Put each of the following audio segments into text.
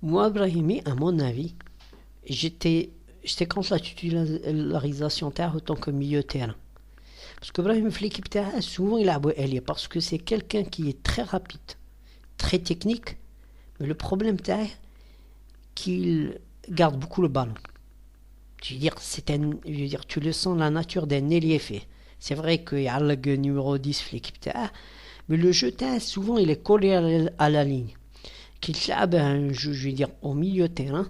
Moi, Brahimi, à mon avis, j'étais j'étais contre la titularisation تاعه autant que milieu de terrain. Parce que Brahim في l'équipe تاعه souvent il a ailier parce que c'est quelqu'un qui est très rapide, très technique, mais le problème تاعه qu'il garde beaucoup le ballon. Je veux dire, je veux dire, tu le sens la nature d'un ailier fait. C'est vrai qu'il y a le numéro 10 في l'équipe تاعه, mais le jeu تاعه souvent il est collé à la ligne. Qu'il تلعب un jeu, je veux dire, au milieu de terrain.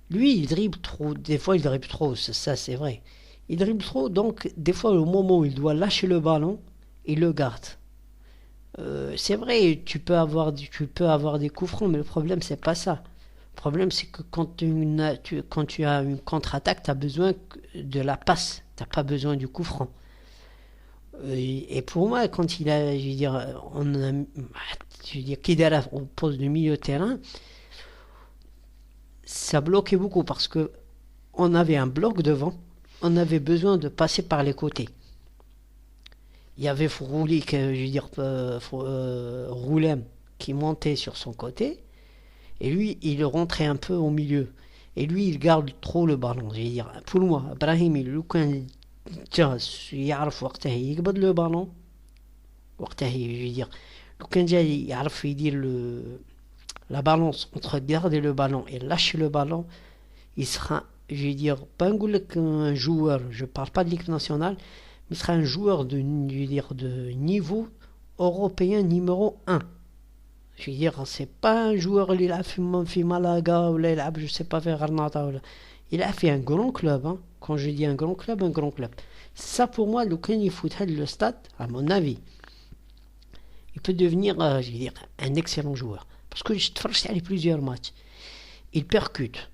Lui, il dribble trop. Des fois, il dribble trop, ça c'est vrai. Il dribble trop, donc des fois, au moment où il doit lâcher le ballon, il le garde. C'est vrai, tu peux avoir des coups francs, mais le problème, c'est pas ça. Le problème, c'est que quand tu as une contre-attaque, tu as besoin de la passe. Tu n'as pas besoin du coup franc. Et pour moi, quand il a, je veux dire, je veux dire, Kidara au poste de milieu de terrain, ça bloquait beaucoup parce que on avait un bloc devant, on avait besoin de passer par les côtés. Il y avait Frouli, je veux dire, Roulem, qui montait sur son côté, et lui, il rentrait un peu au milieu. Et lui, il garde trop le ballon. Je veux dire, pour moi, Brahim, لو كان يعرف وقتها يقبض le ballon, وقتها, je veux dire, لو كان جاي يعرف يدير la balance entre garder le ballon et lâcher le ballon, il sera, je vais dire, pas un joueur, je parle pas de l'équipe nationale, mais il sera un joueur de, je vais dire, de niveau européen numéro un. Je veux dire, c'est pas un joueur il a fait Malaga ou il a, je sais pas, fait Granada. Il a fait un grand club. Hein. Quand je dis un grand club, un grand club. Ça, pour moi, le Kenny Foot le stade, à mon avis, il peut devenir, je veux dire, un excellent joueur. Parce que je te allé plusieurs matchs. Il percute,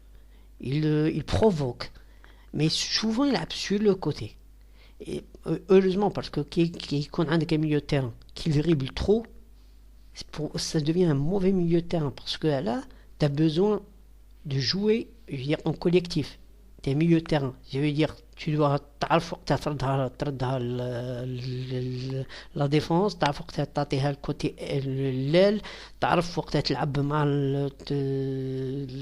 il provoque, mais souvent il a sur le côté. Et heureusement, parce que qui connaît un milieu de terrain, qui dribble trop, ça devient un mauvais milieu de terrain. Parce que là, tu as besoin de jouer, je veux dire, en collectif. Tu es milieu de terrain. Je veux dire, tu dois تعرف وقتها تردها la défense, تعرف وقتها تعطيها الكوتي الليل, تعرف وقتها تلعب مع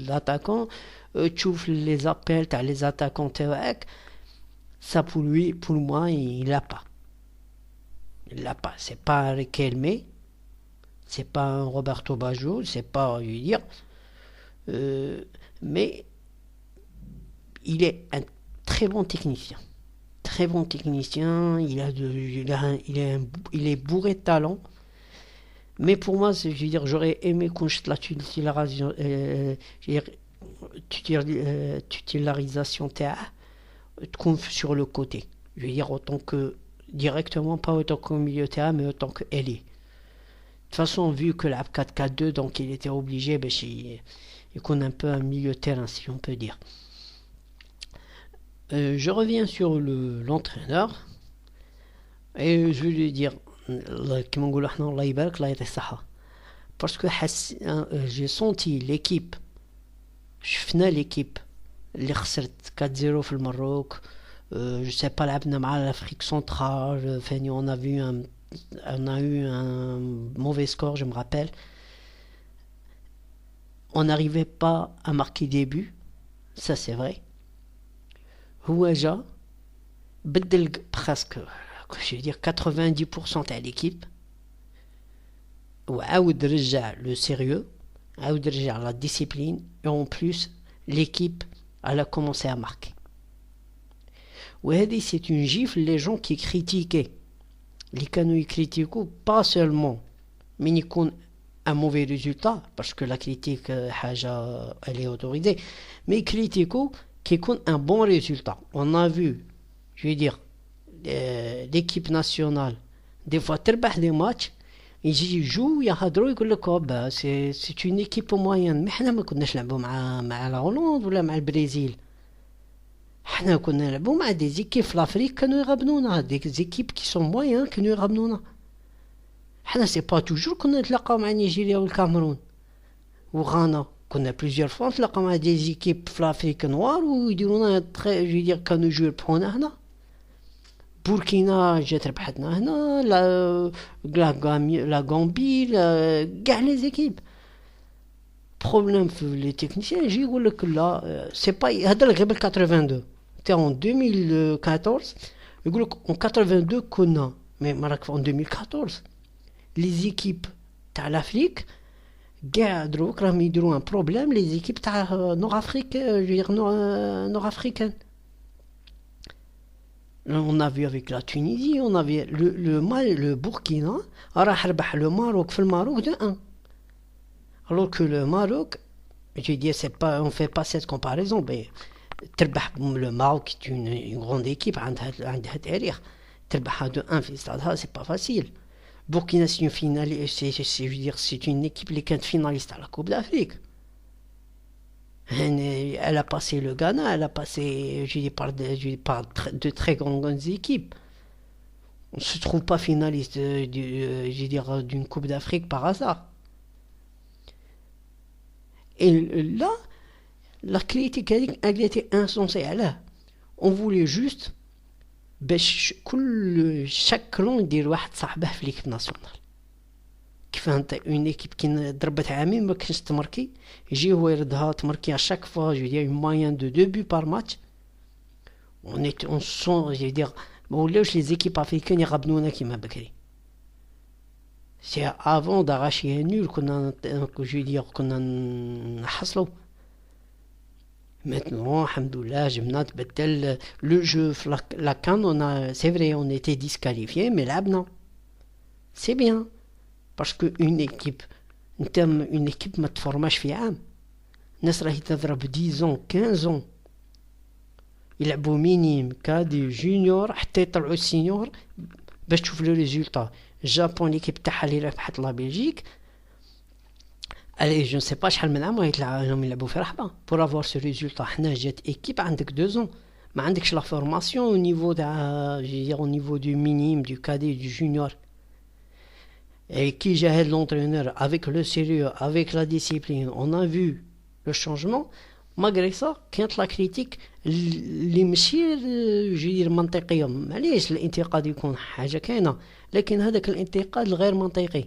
l'attaquant, تشوف les appels تاع les attaquants تاعك. Ça pour lui, pour moi, il l'a pas. Il l'a pas. C'est pas un Riquelme, c'est pas un Roberto Baggio, c'est pas, je veux dire, mais il est un très bon technicien. Très bon technicien, il est bourré de talent. Mais pour moi, je veux dire, j'aurais aimé qu'on la titularisation sur le côté. Je veux dire, autant que directement, pas autant qu'au milieu de terrain, mais autant que ailier. De toute façon, vu que la 4-4-2, donc il était obligé, ben, il connaît un peu un milieu de terrain, si on peut dire. Je reviens sur l'entraîneur et je vais lui dire كما نقولوا احنا الله يبارك الله يعطيه الصحة. Parce que j'ai senti l'équipe, شفنا l'équipe اللي خسرت 4-0 في المروك. Je sais pas, لعبنا مع l'Afrique centrale, on a eu un mauvais score, je me rappelle. On n'arrivait pas à marquer des buts, ça c'est vrai. هو جا بدل presque, je veux dire 90% تاع l'équipe, وعاود رجع le sérieux, عاود رجع la discipline, et en plus l'équipe elle a commencé à marquer. وهذه c'est une gifle les gens qui critiquaient, اللي كانوا يكريتيكو pas seulement من يكون un mauvais résultat, parce que la critique حاجة elle est autorisée, mais critiquent qui compte un bon résultat. On a vu, je veux dire, l'équipe nationale, des fois, تربح des matchs, يجي يجوا يهضروا يقول لك c'est une équipe moyenne. Mais احنا ما كناش نلعبوا مع لا هولندا ولا مع البرازيل. احنا كنا نلعبوا مع دي زيكيب في لافريك كانوا يغبنونا, دي زيكيب qui sont moyens كانوا يغبنونا. احنا سي با توجور كنا نتلاقاو مع نيجيريا والكاميرون وغانا. كنا بليزيور فوا نتلاقاو مع دي زيكيب في لافريك نوار ويديرونا جو دير كانوا يجوا يربحونا هنا. بوركينا جات ربحتنا هنا, لا غامبي, كاع لي زيكيب. problème les techniciens, j'ai dit que là, c'est pas, هذا غير 82. C'était en 2014. يقول لك en 82 كنا, mais en 2014, les équipes تاع l'Afrique كاع دروك راهم يديروا un problème les équipes تاع Nord-Afrique, je veux dire nord-africaines. On a vu avec la Tunisie, on a vu le Burkina راح ربح le Maroc في الماروك de 1. Alors que le Maroc, je veux dire, c'est pas, on fait pas cette comparaison, mais le Maroc est une grande équipe, عندها تاريخ. تربحها de 1 في استادها, c'est pas facile. Burkina, c'est une finale, je veux dire, c'est une équipe qui est finaliste à la Coupe d'Afrique. Elle a passé le Ghana, elle a passé, je dis, par de très grandes équipes. On ne se trouve pas finaliste, je veux dire, d'une Coupe d'Afrique par hasard. Et là, la critique, elle était insensée. On voulait juste باش chaque clan يدير واحد صاحبه في l'équipe nationale. كيف انت اون ايكيب كي ضربت عامين ما كانش تماركي, يجي هو يردها تماركي à chaque fois, je veux dire, une moyenne de 2 buts par match. On sent, je veux dire, ما ولاوش les équipes africaines يغبنونا كيما بكري. C'est avant d'arracher un nul كنا, je veux dire, كنا نحصلوا. Maintenant, alhamdoulilah, جبنا تبدل le jeu, la CAN, c'est vrai, on était disqualifiés, mais là, non. C'est bien. Parce qu'une équipe, une équipe ما تفورماش في عام. الناس راهي تضرب 10 ans, 15 ans. يلعبوا مينيم, كادي, جونيور, حتى يطلعوا السينيور باش تشوف لو ريزولتا. الجابون l'équipe تاعها اللي ربحت لا بلجيك. Allez, je ne sais pas شحال من عام راهم يلعبوا في رحبة pour avoir ce résultat. حنا جات équipe عندك 2 ans, ما عندكش la formation au niveau تاع, je veux dire, au niveau du minime, du cadet, du junior. Et qui جاهد l'entraîneur avec le sérieux, avec la discipline, on a vu le changement. Malgré ça, كانت la critique اللي ماشي, je veux dire, منطقية. معليش الانتقاد يكون حاجة كاينة, لكن هذاك الانتقاد الغير منطقي.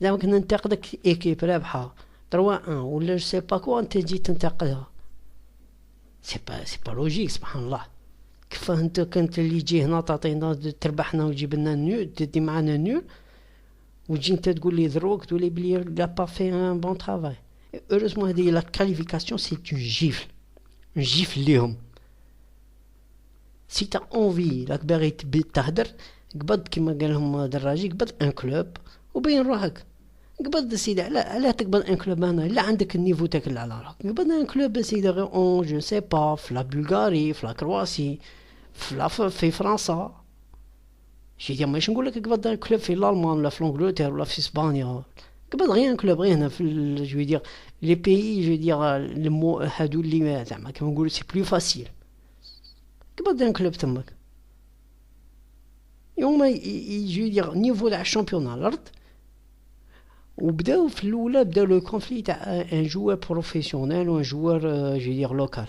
زعما كنا ننتقدك ايكيب رابحه 3-1 ولا جو سي با كوا, انت تجي تنتقدها. سي با لوجيك, سبحان الله. كيف انت كنت اللي يجي هنا تعطينا تربحنا وتجيب لنا نول, تدي معنا نول, وتجي انت تقول لي دروك, تقول لي بلي لا با في ان بون ترافاي. heureusement هذه لا كاليفيكاسيون سي اون جيفل, اون جيفل ليهم. سي تا اونفي راك باغي تهدر, قبض كيما قال لهم دراجي, قبض ان كلوب وبين روحك. قبض سيدي, علاه تقبض ان كلوب هنا الا عندك النيفو تاعك اللي على روحك. قبض ان كلوب سيدي غير اون جو سي با في لا بلغاري, في لا كرواسي, في فرنسا. شي دير ماشي نقول لك قبض ان كلوب في الالمان ولا في انجلترا ولا في اسبانيا. قبض غير ان كلوب غير هنا في جو دير لي بيي, جو دير المو هادو اللي زعما كيما نقولوا سي بلو فاسيل. قبض ان كلوب تماك. يوم جو دير نيفو تاع الشامبيون الارض, وبداو في الاولى بداو لو كونفلي تاع ان جوار بروفيسيونيل و ان جوار جو دير لوكال.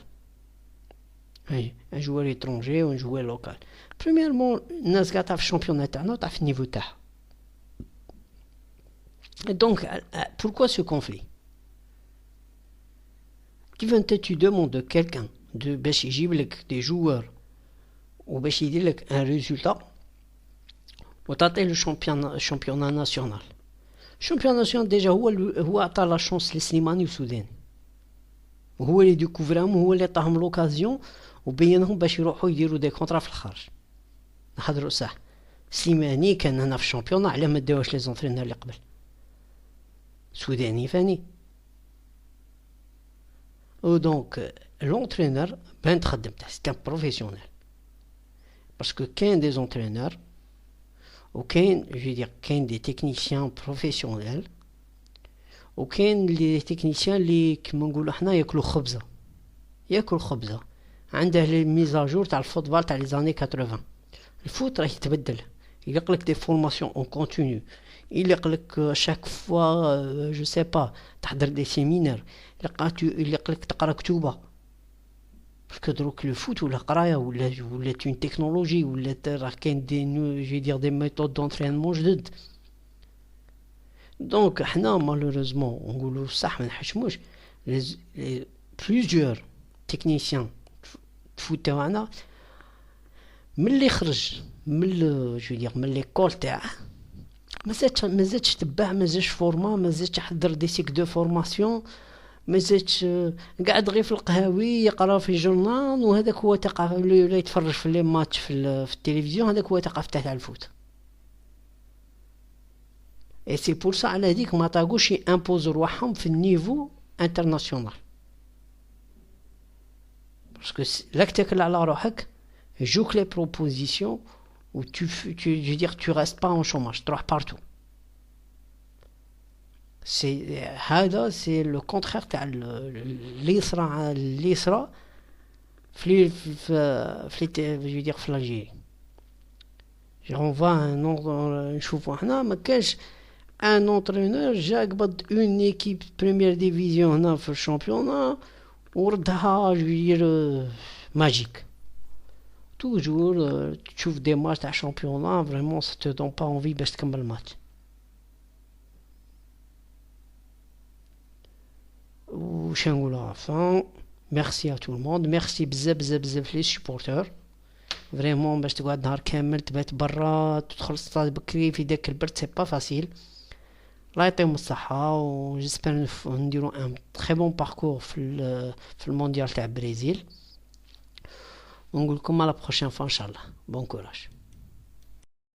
اي ان جوار ايترونجي و ان جوار لوكال. بريميرمون الناس قاع تعرف الشامبيون تاعنا وتعرف النيفو تاعها. دونك pourquoi ce conflit? كيف انت tu demandes de quelqu'un de باش يجيب لك دي جوار وباش يدير لك ان ريزولتا وتعطيه لو شامبيون ناسيونال. الشامبيون ناسيونال ديجا هو عطى لا شونس لسليماني وسوداني, وهو اللي ديكوفراهم, وهو اللي عطاهم لوكازيون وبينهم باش يروحوا يديروا دي كونطرا في الخارج. نحضروا صح, سليماني كان هنا في الشامبيون, علاه ما داوش لي زونترينور اللي قبل. سوداني فاني. ودونك لونترينور بان تخدم تاع سي ان بروفيسيونيل, باسكو كاين دي زونترينور وكاين جو دير كاين دي تكنيسيان بروفيسيونيل, وكاين لي تكنيسيان اللي كيما نقولوا حنا ياكلوا خبزه. عنده لي ميزاجور تاع الفوتبال تاع لي زاني 80. الفوت راه يتبدل, يلقلك دي فورماسيون اون كونتينيو, يلقلك شاك فوا جو سي با تحضر دي سيمينار, يلقلك تقرا كتوبه. باسكو دروك لو فوت ولا قرايه ولات اون تكنولوجي, ولات راه كاين دي جو دير دي ميثود دونترينمون جدد. دونك حنا مالوروزمون نقولوا صح ما نحشموش بليزيور تكنيسيان تفوت تاعنا ملي خرج من جو دير من ليكول تاعه ما زادش تبع، ما زادش فورما، ما زادش يحضر دي سيك دو فورماسيون، ما زادش قاعد غير في القهاوي يقرا في جورنال، وهذاك هو ثقافه ولا يتفرج في لي ماتش في التلفزيون، هذاك هو ثقافته تاع الفوت. اي سي بور سا على هذيك ما طاقوش يامبوزو رواحهم في النيفو انترناسيونال، باسكو راك تاكل على روحك، يجوك لي بروبوزيسيون و je veux dire tu restes pas en chômage تروح بارتو. سي هذا سي لو كونترير تاع اللي صرا في جو دير في الجيري. اون فا نشوفو حنا ما كاش ان اونترينور جا قبض اون ايكيب بريمير ديفيزيون هنا في الشامبيونا وردها جو دير ماجيك. توجور تشوف دي ماتش تاع شامبيونا فريمون سا تو دون با انفي باش تكمل الماتش. وش نقولها فان ميرسي ا تو الموند، ميرسي بزاف بزاف بزاف لي سبورتور فريمون باش تقعد نهار كامل تبات برا تدخل الصاد بكري في داك البرد سي با فاسيل. الله يعطيهم الصحة و جيسبر نديرو ان تري بون باركور في المونديال تاع بريزيل، ونقول لكم على بروشين فوا ان شاء الله. بون كوراج.